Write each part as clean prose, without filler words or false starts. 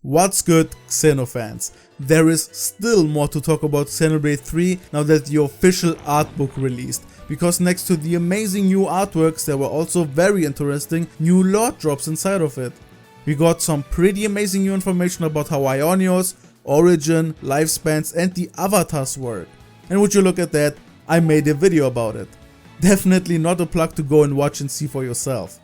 What's good, Xenofans? There is still more to talk about Xenoblade 3 now that the official artbook released, because next to the amazing new artworks there were also very interesting new lore drops inside of it. We got some pretty amazing new information about how Aionios, origin, lifespans and the avatars work. And would you look at that, I made a video about it. Definitely not a plug to go and watch and see for yourself.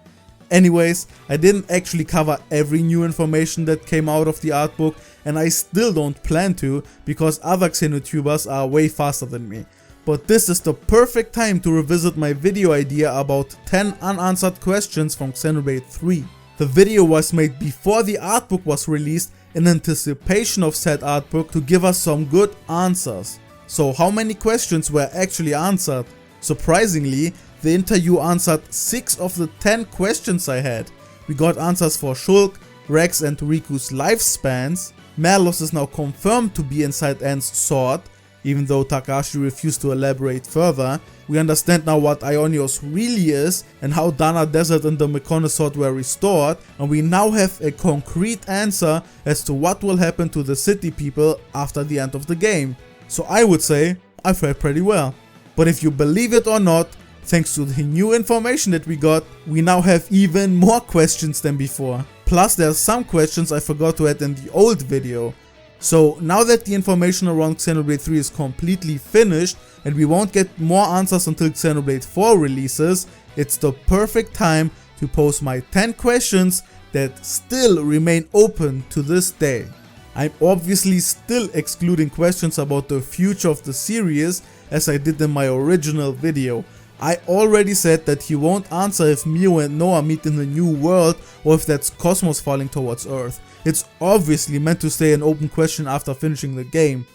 Anyways, I didn't actually cover every new information that came out of the artbook, and I still don't plan to because other Xenotubers are way faster than me. But this is the perfect time to revisit my video idea about 10 unanswered questions from Xenoblade 3. The video was made before the artbook was released in anticipation of said artbook to give us some good answers. So how many questions were actually answered? Surprisingly, the interview answered 6 of the 10 questions I had. We got answers for Shulk, Rex and Riku's lifespans. Malos is now confirmed to be inside Anne's sword, even though Takahashi refused to elaborate further. We understand now what Aionios really is and how Dana Desert and the Mekone sword were restored, and we now have a concrete answer as to what will happen to the city people after the end of the game. So I would say I fared pretty well. But if you believe it or not, thanks to the new information that we got, we now have even more questions than before. Plus there are some questions I forgot to add in the old video. So now that the information around Xenoblade 3 is completely finished and we won't get more answers until Xenoblade 4 releases, it's the perfect time to post my 10 questions that still remain open to this day. I'm obviously still excluding questions about the future of the series as I did in my original video. I already said that he won't answer if Mio and Noah meet in the new world or if that's Cosmos falling towards Earth. It's obviously meant to stay an open question after finishing the game.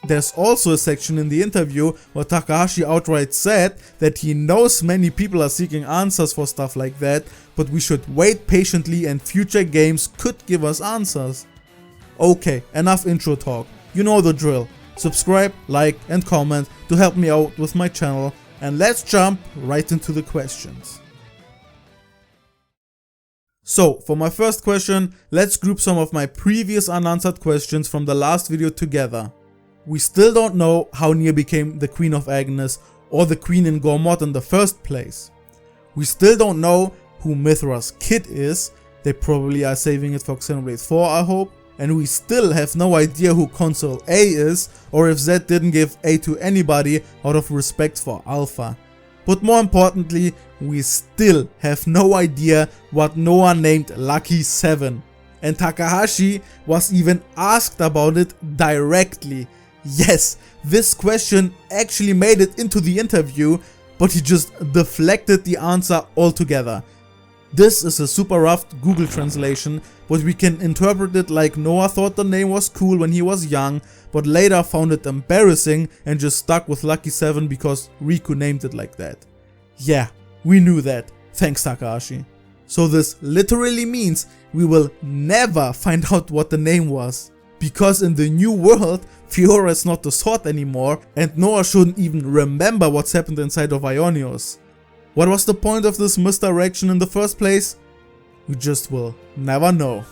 There's also a section in the interview where Takahashi outright said that he knows many people are seeking answers for stuff like that, but we should wait patiently and future games could give us answers. Okay, enough intro talk. You know the drill. Subscribe, like and comment to help me out with my channel. And let's jump right into the questions. So, for my first question, let's group some of my previous unanswered questions from the last video together. We still don't know how Nia became the Queen of Agnes or the Queen in Gormod in the first place. We still don't know who Mithra's kid is. They probably are saving it for Xenoblade 4, I hope. And we still have no idea who Console A is, or if Zed didn't give A to anybody out of respect for Alpha. But more importantly, we still have no idea what Noah named Lucky 7. And Takahashi was even asked about it directly. Yes, this question actually made it into the interview, but he just deflected the answer altogether. This is a super rough Google translation, but we can interpret it like Noah thought the name was cool when he was young, but later found it embarrassing and just stuck with Lucky 7 because Riku named it like that. Yeah, we knew that. Thanks Takahashi. So this literally means we will never find out what the name was. Because in the new world, Fiora is not the sword anymore, and Noah shouldn't even remember what's happened inside of Aionios. What was the point of this misdirection in the first place? We just will never know.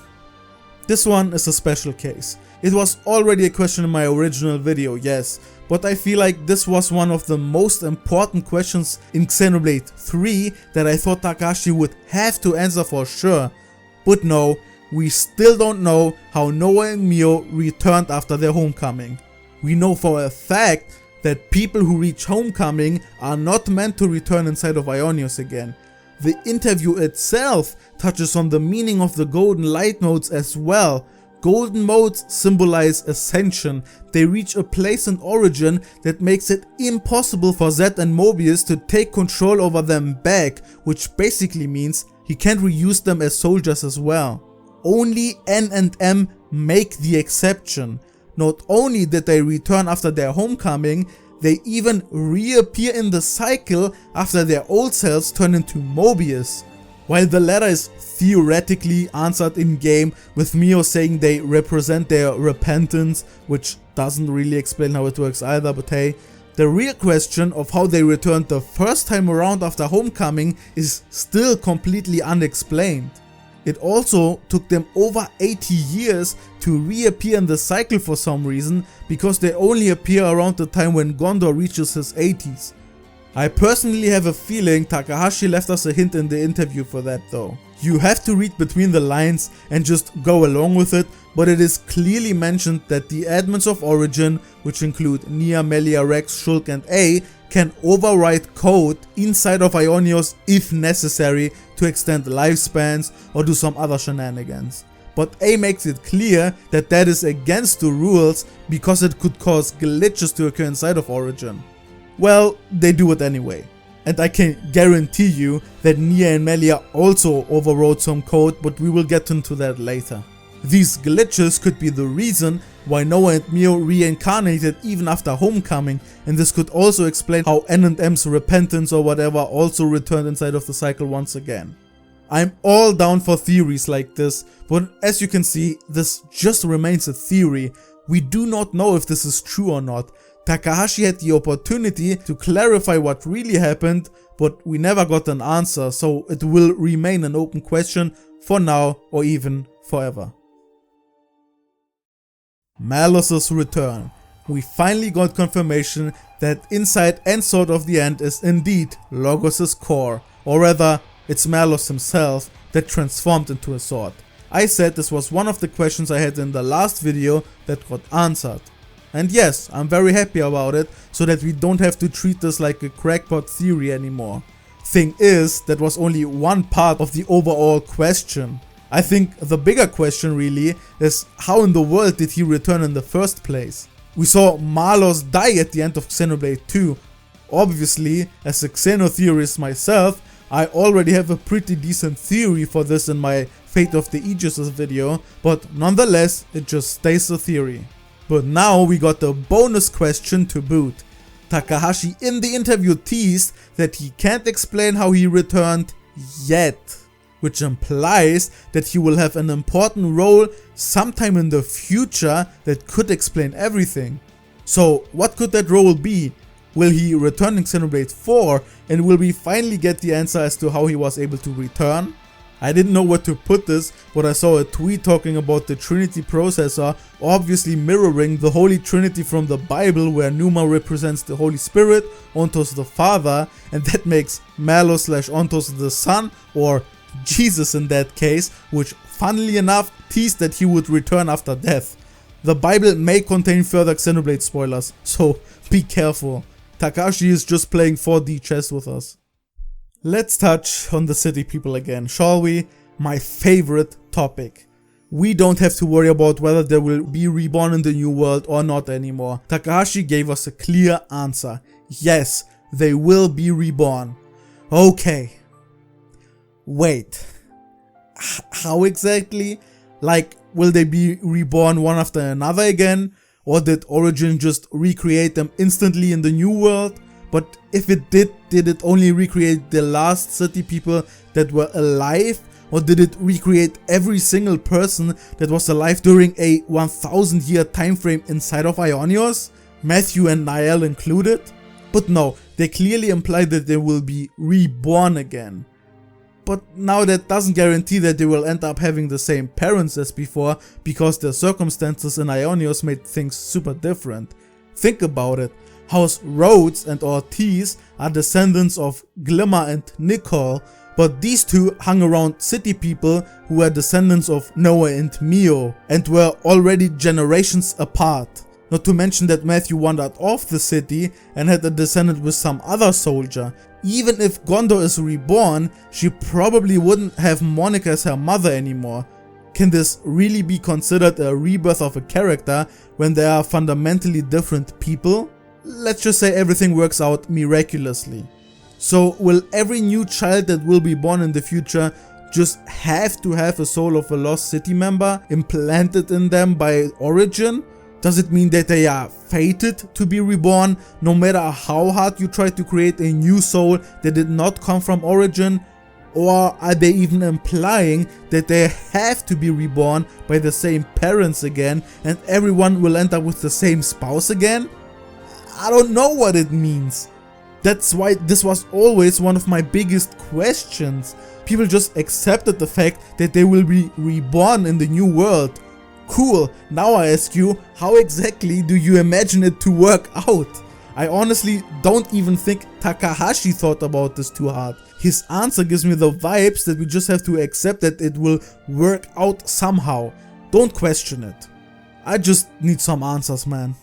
This one is a special case. It was already a question in my original video, yes, but I feel like this was one of the most important questions in Xenoblade 3 that I thought Takahashi would have to answer for sure. But no, we still don't know how Noah and Mio returned after their homecoming. We know for a fact that people who reach homecoming are not meant to return inside of Aionios again. The interview itself touches on the meaning of the golden light modes as well. Golden modes symbolize ascension. They reach a place in origin that makes it impossible for Zed and Mobius to take control over them back, which basically means he can't reuse them as soldiers as well. Only N and M make the exception. Not only did they return after their homecoming, they even reappear in the cycle after their old selves turn into Mobius. While the latter is theoretically answered in game with Mio saying they represent their repentance, which doesn't really explain how it works either, but hey. The real question of how they returned the first time around after homecoming is still completely unexplained. It also took them over 80 years to reappear in the cycle for some reason, because they only appear around the time when Gondor reaches his 80s. I personally have a feeling Takahashi left us a hint in the interview for that though. You have to read between the lines and just go along with it, but it is clearly mentioned that the admins of Origin, which include Nia, Melia, Rex, Shulk and A, can overwrite code inside of Aionios if necessary to extend lifespans or do some other shenanigans. But A makes it clear that that is against the rules because it could cause glitches to occur inside of Origin. Well, they do it anyway. And I can guarantee you that Nia and Melia also overwrote some code, but we will get into that later. These glitches could be the reason why Noah and Mio reincarnated even after Homecoming, and this could also explain how N and M's repentance or whatever also returned inside of the cycle once again. I'm all down for theories like this, but as you can see, this just remains a theory. We do not know if this is true or not. Takahashi had the opportunity to clarify what really happened, but we never got an answer, so it will remain an open question for now or even forever. Malos' return. We finally got confirmation that inside and Sword of the End is indeed Logos' core, or rather, it's Malos himself that transformed into a sword. I said this was one of the questions I had in the last video that got answered. And yes, I'm very happy about it, so that we don't have to treat this like a crackpot theory anymore. Thing is, that was only one part of the overall question. I think the bigger question really is, how in the world did he return in the first place? We saw Malos die at the end of Xenoblade 2. Obviously, as a Xeno theorist myself, I already have a pretty decent theory for this in my Fate of the Aegises video, but nonetheless, it just stays a theory. But now we got the bonus question to boot. Takahashi in the interview teased that he can't explain how he returned yet, which implies that he will have an important role sometime in the future that could explain everything. So what could that role be? Will he return in Xenoblade 4, and will we finally get the answer as to how he was able to return? I didn't know where to put this, but I saw a tweet talking about the Trinity processor, obviously mirroring the Holy Trinity from the Bible, where Numa represents the Holy Spirit, Ontos the Father, and that makes Malos/Ontos the Son, or Jesus in that case, which funnily enough teased that he would return after death. The Bible may contain further Xenoblade spoilers, so be careful. Takahashi is just playing 4D chess with us. Let's touch on the city people again, shall we? My favorite topic. We don't have to worry about whether they will be reborn in the new world or not anymore. Takahashi gave us a clear answer. Yes, they will be reborn. Okay. Wait. How exactly? Like, will they be reborn one after another again? Or did Origin just recreate them instantly in the new world? But if it did it only recreate the last city people that were alive? Or did it recreate every single person that was alive during a 1000 year time frame inside of Aionios? Matthew and Niall included? But no, they clearly imply that they will be reborn again. But now that doesn't guarantee that they will end up having the same parents as before, because their circumstances in Aionios made things super different. Think about it. House Rhodes and Ortiz are descendants of Glimmer and Nicole, but these two hung around city people who were descendants of Noah and Mio and were already generations apart. Not to mention that Matthew wandered off the city and had a descendant with some other soldier. Even if Gondor is reborn, she probably wouldn't have Monica as her mother anymore. Can this really be considered a rebirth of a character when they are fundamentally different people? Let's just say everything works out miraculously. So will every new child that will be born in the future just have to have a soul of a lost city member implanted in them by Origin? Does it mean that they are fated to be reborn no matter how hard you try to create a new soul that did not come from Origin? Or are they even implying that they have to be reborn by the same parents again and everyone will end up with the same spouse again? I don't know what it means. That's why this was always one of my biggest questions. People just accepted the fact that they will be reborn in the new world. Cool, now I ask you, how exactly do you imagine it to work out? I honestly don't even think Takahashi thought about this too hard. His answer gives me the vibes that we just have to accept that it will work out somehow. Don't question it. I just need some answers, man.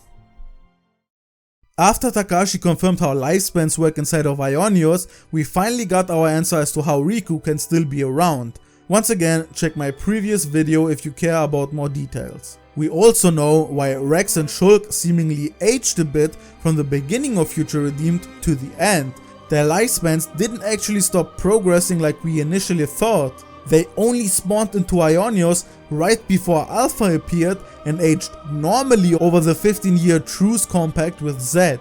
After Takahashi confirmed how lifespans work inside of Aionios, we finally got our answer as to how Riku can still be around. Once again, check my previous video if you care about more details. We also know why Rex and Shulk seemingly aged a bit from the beginning of Future Redeemed to the end. Their lifespans didn't actually stop progressing like we initially thought. They only spawned into Aionios right before Alpha appeared and aged normally over the 15-year truce compact with Zed.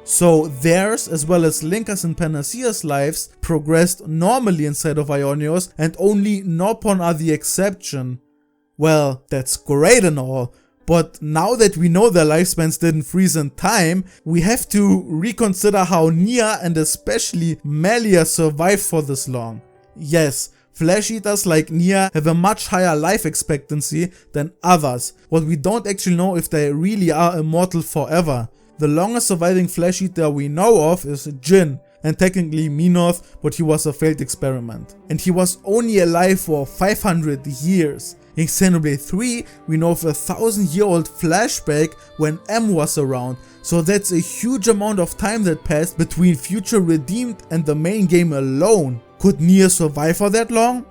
So theirs, as well as Linka's and Panacea's lives, progressed normally inside of Aionios, and only Nopon are the exception. Well, that's great and all, but now that we know their lifespans didn't freeze in time, we have to reconsider how Nia and especially Melia survived for this long. Yes, flesh eaters like Nia have a much higher life expectancy than others, but we don't actually know if they really are immortal forever. The longest surviving flesh eater we know of is Jin, and technically Minoth, but he was a failed experiment. And he was only alive for 500 years. In Xenoblade 3, we know of a 1000-year-old flashback when M was around, so that's a huge amount of time that passed between Future Redeemed and the main game alone. Could Nia survive for that long?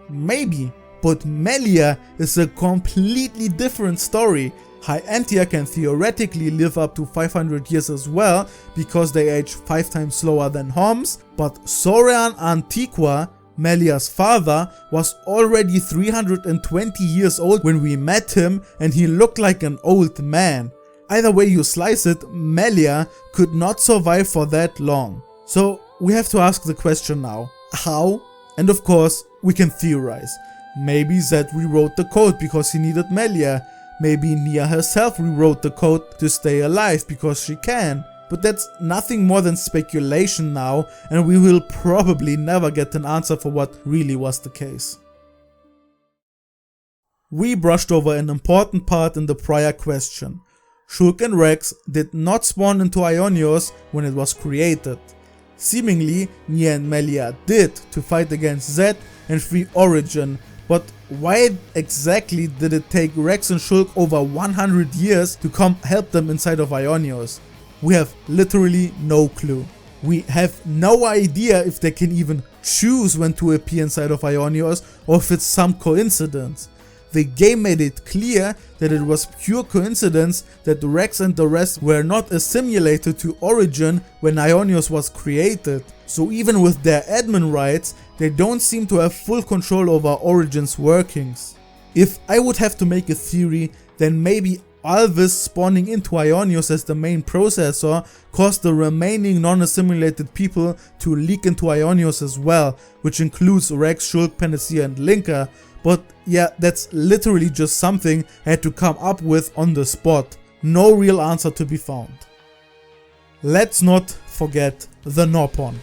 Maybe, but Melia is a completely different story. High Entia can theoretically live up to 500 years as well, because they age 5 times slower than Homs, but Sorean Antiqua, Melia's father, was already 320 years old when we met him, and he looked like an old man. Either way you slice it, Melia could not survive for that long. So we have to ask the question now, how? And of course, we can theorize. Maybe Zed rewrote the code because he needed Melia. Maybe Nia herself rewrote the code to stay alive because she can. But that's nothing more than speculation now, and we will probably never get an answer for what really was the case. We brushed over an important part in the prior question. Shulk and Rex did not spawn into Aionios when it was created. Seemingly, Nia and Melia did to fight against Zed and free Origin, but why exactly did it take Rex and Shulk over 100 years to come help them inside of Aionios? We have literally no clue. We have no idea if they can even choose when to appear inside of Aionios or if it's some coincidence. The game made it clear that it was pure coincidence that Rex and the rest were not assimilated to Origin when Aionios was created. So even with their admin rights, they don't seem to have full control over Origin's workings. If I would have to make a theory, then maybe Alvis spawning into Aionios as the main processor caused the remaining non-assimilated people to leak into Aionios as well, which includes Rex, Shulk, Panacea and Linka. But yeah, that's literally just something I had to come up with on the spot. No real answer to be found. Let's not forget the Nopon.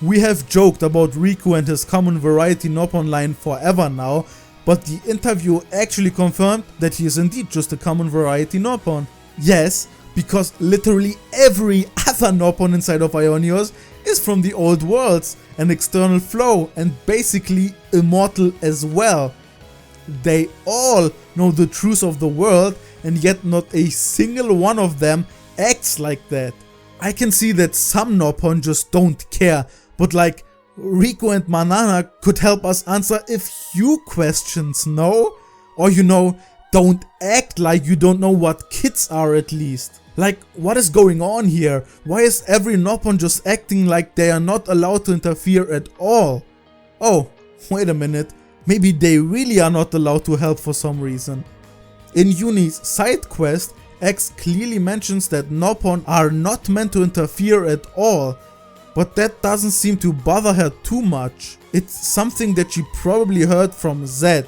We have joked about Riku and his common variety Nopon line forever now, but the interview actually confirmed that he is indeed just a common variety Nopon. Yes, because literally every other Nopon inside of Aionios is from the old worlds, an external flow, and basically immortal as well. They all know the truth of the world, and yet not a single one of them acts like that. I can see that some Nopon just don't care, but like Riku and Manana could help us answer a few questions, no? Or you know, don't act like you don't know what kids are at least. Like, what is going on here? Why is every Nopon just acting like they are not allowed to interfere at all? Oh, wait a minute. Maybe they really are not allowed to help for some reason. In Yuni's side quest, X clearly mentions that Nopon are not meant to interfere at all, but that doesn't seem to bother her too much. It's something that she probably heard from Zed.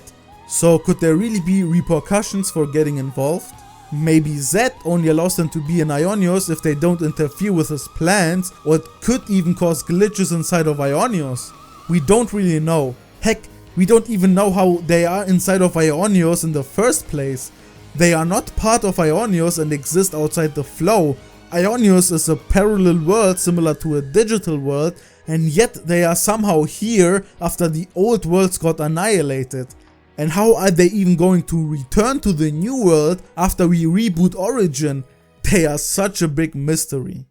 So could there really be repercussions for getting involved? Maybe Z only allows them to be in Aionios if they don't interfere with his plans, or it could even cause glitches inside of Aionios. We don't really know. Heck, we don't even know how they are inside of Aionios in the first place. They are not part of Aionios and exist outside the flow. Aionios is a parallel world similar to a digital world, and yet they are somehow here after the old worlds got annihilated. And how are they even going to return to the new world after we reboot Origin? They are such a big mystery.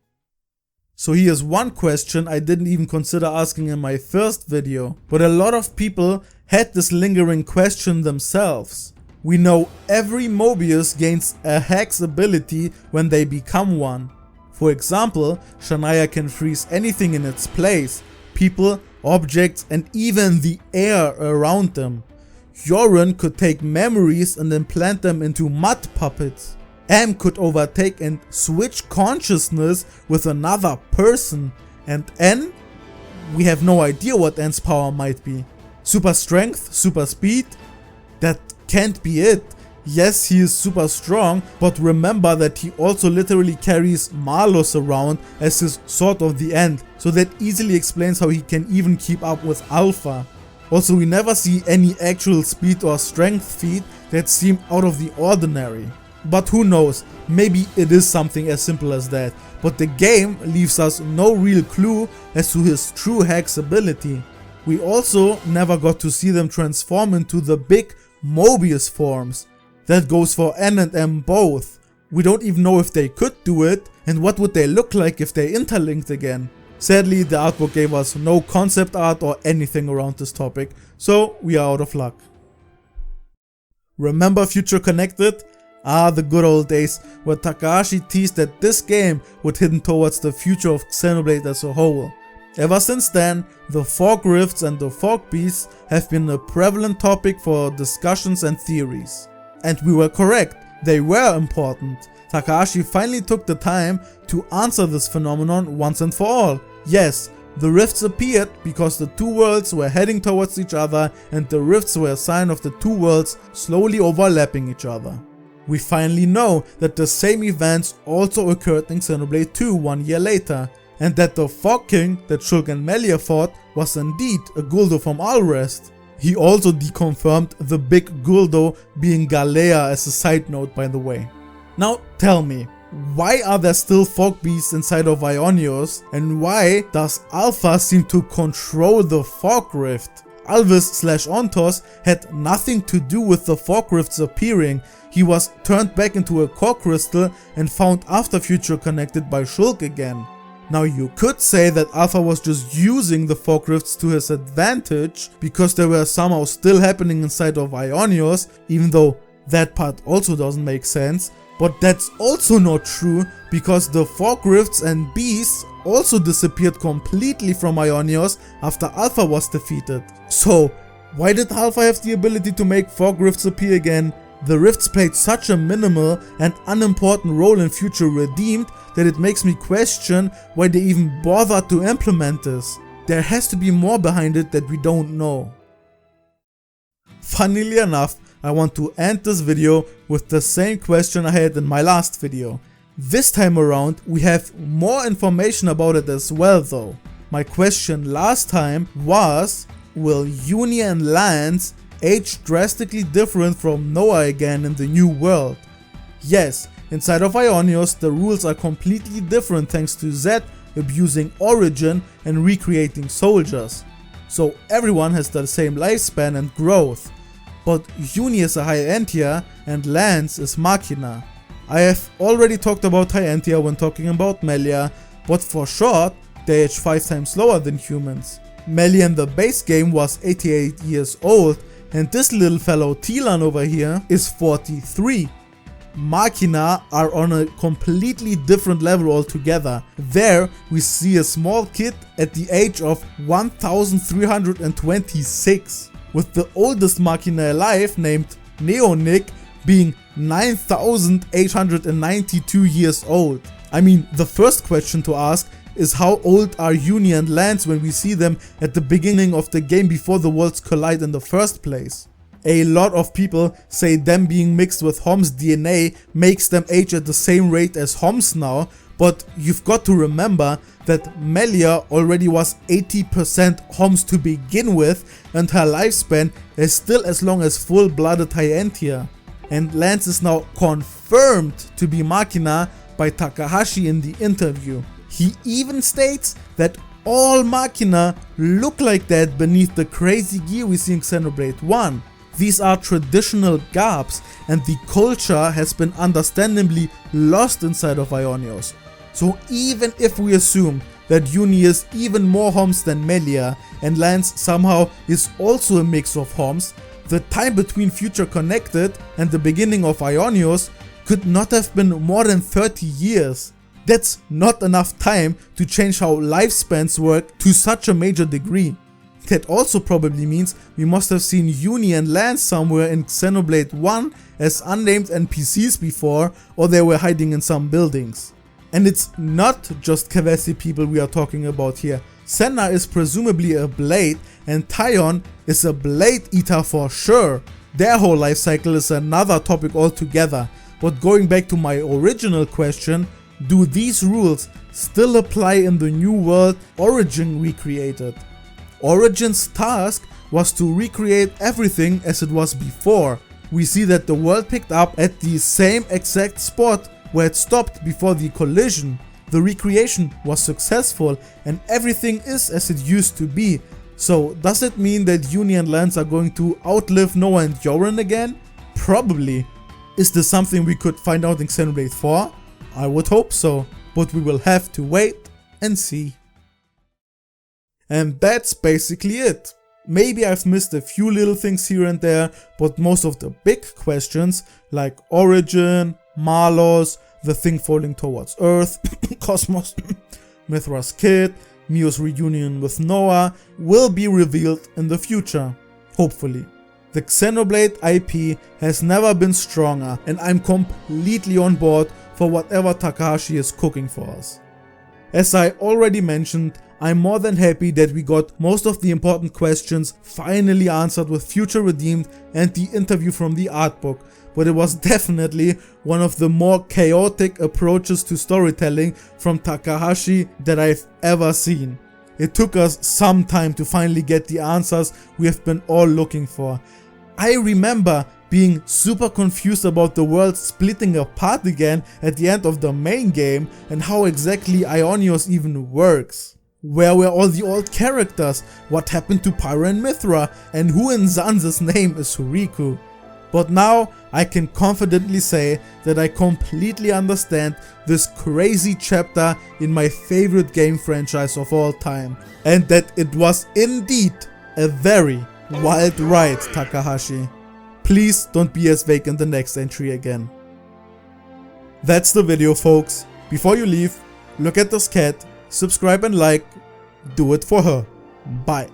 So here's one question I didn't even consider asking in my first video, but a lot of people had this lingering question themselves. We know every Mobius gains a hex ability when they become one. For example, Shania can freeze anything in its place, people, objects, and even the air around them. Yoren could take memories and implant them into mud puppets. M could overtake and switch consciousness with another person. And N? We have no idea what N's power might be. Super strength? Super speed? That can't be it. Yes, he is super strong, but remember that he also literally carries Malos around as his sword of the end, so that easily explains how he can even keep up with Alpha. Also, we never see any actual speed or strength feat that seem out of the ordinary. But who knows, maybe it is something as simple as that, but the game leaves us no real clue as to his true hex ability. We also never got to see them transform into the big Mobius forms. That goes for N and M both. We don't even know if they could do it, and what would they look like if they interlinked again. Sadly, the artbook gave us no concept art or anything around this topic, so we are out of luck. Remember Future Connected? Ah, the good old days where Takahashi teased that this game would hint towards the future of Xenoblade as a whole. Ever since then, the Fog Rifts and the Fog Beasts have been a prevalent topic for discussions and theories. And we were correct, they were important. Takahashi finally took the time to answer this phenomenon once and for all. Yes, the rifts appeared because the two worlds were heading towards each other, and the rifts were a sign of the two worlds slowly overlapping each other. We finally know that the same events also occurred in Xenoblade 2 1 year later, and that the Fog King that Shulk and Melia fought was indeed a Guldo from Alrest. He also deconfirmed the big Guldo being Galea as a side note, by the way. Now tell me, why are there still Fog Beasts inside of Aionios, and why does Alpha seem to control the Fog Rift? Alvis/Ontos had nothing to do with the Fog Rifts appearing. He was turned back into a core crystal and found after Future Connected by Shulk again. Now you could say that Alpha was just using the Fog Rifts to his advantage because they were somehow still happening inside of Aionios, even though that part also doesn't make sense. But that's also not true, because the Fog Rifts and Beasts also disappeared completely from Aionios after Alpha was defeated. So why did Alpha have the ability to make Fog Rifts appear again? The Rifts played such a minimal and unimportant role in Future Redeemed that it makes me question why they even bothered to implement this. There has to be more behind it that we don't know. Funnily enough, I want to end this video with the same question I had in my last video. This time around we have more information about it as well though. My question last time was, will Unia and Lance age drastically different from Noah again in the new world? Yes, inside of Aionios the rules are completely different thanks to Zed abusing Origin and recreating soldiers. So everyone has the same lifespan and growth. But Uni is a high Entia and Lance is Machina. I have already talked about high Entia when talking about Melia, but for short, they age 5 times slower than humans. Melia in the base game was 88 years old, and this little fellow Tilan over here is 43. Machina are on a completely different level altogether. There we see a small kid at the age of 1326. With the oldest Machina alive named Neonic being 9892 years old. I mean, the first question to ask is how old are Uni and Lance when we see them at the beginning of the game before the worlds collide in the first place? A lot of people say them being mixed with Hom's DNA makes them age at the same rate as Hom's now, but you've got to remember that Melia already was 80% Hom's to begin with, and her lifespan is still as long as full-blooded Entia. And Lance is now confirmed to be Machina by Takahashi in the interview. He even states that all Machina look like that beneath the crazy gear we see in Xenoblade 1. These are traditional garbs, and the culture has been understandably lost inside of Aionios. So even if we assume that Uni is even more Homs than Melia, and Lance somehow is also a mix of Homs, the time between Future Connected and the beginning of Aionios could not have been more than 30 years. That's not enough time to change how lifespans work to such a major degree. That also probably means we must have seen Uni and Lance somewhere in Xenoblade 1 as unnamed NPCs before, or they were hiding in some buildings. And it's not just Kavesi people we are talking about here. Senna is presumably a blade, and Taion is a blade eater for sure. Their whole life cycle is another topic altogether. But going back to my original question, do these rules still apply in the new world Origin recreated? Origin's task was to recreate everything as it was before. We see that the world picked up at the same exact spot where it stopped before the collision. The recreation was successful and everything is as it used to be. So does it mean that Uni and Lance are going to outlive Noah and Yoren again? Probably. Is this something we could find out in Xenoblade 4? I would hope so, but we will have to wait and see. And that's basically it. Maybe I've missed a few little things here and there, but most of the big questions like Origin, Malos, the thing falling towards Earth, Cosmos, Mithra's kid, Mio's reunion with Noah will be revealed in the future, hopefully. The Xenoblade IP has never been stronger, and I'm completely on board for whatever Takahashi is cooking for us. As I already mentioned, I'm more than happy that we got most of the important questions finally answered with Future Redeemed and the interview from the Artbook, but it was definitely one of the more chaotic approaches to storytelling from Takahashi that I've ever seen. It took us some time to finally get the answers we have been all looking for. I remember being super confused about the world splitting apart again at the end of the main game and how exactly Aionios even works. Where were all the old characters? What happened to Pyra and Mithra? And who in Zanz's name is Huriku? But now I can confidently say that I completely understand this crazy chapter in my favorite game franchise of all time, and that it was indeed a very wild ride, Takahashi. Please don't be as vague in the next entry again. That's the video, folks. Before you leave, look at this cat, subscribe and like, do it for her. Bye.